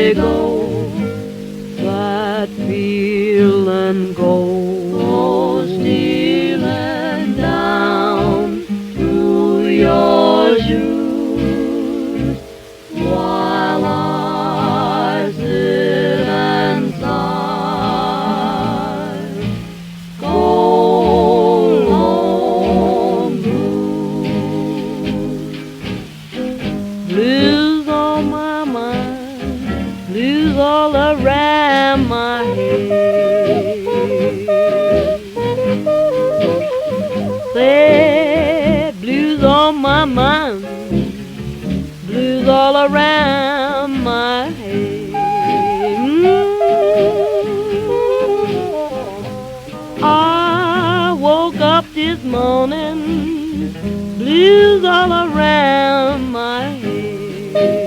they go, that feeling goes stealing down through your shoes, while I sit and sigh. Go home blues, blues on my mind, blues all around my head. Sad blues on my mind, blues all around my head. I woke up this morning, blues all around my head.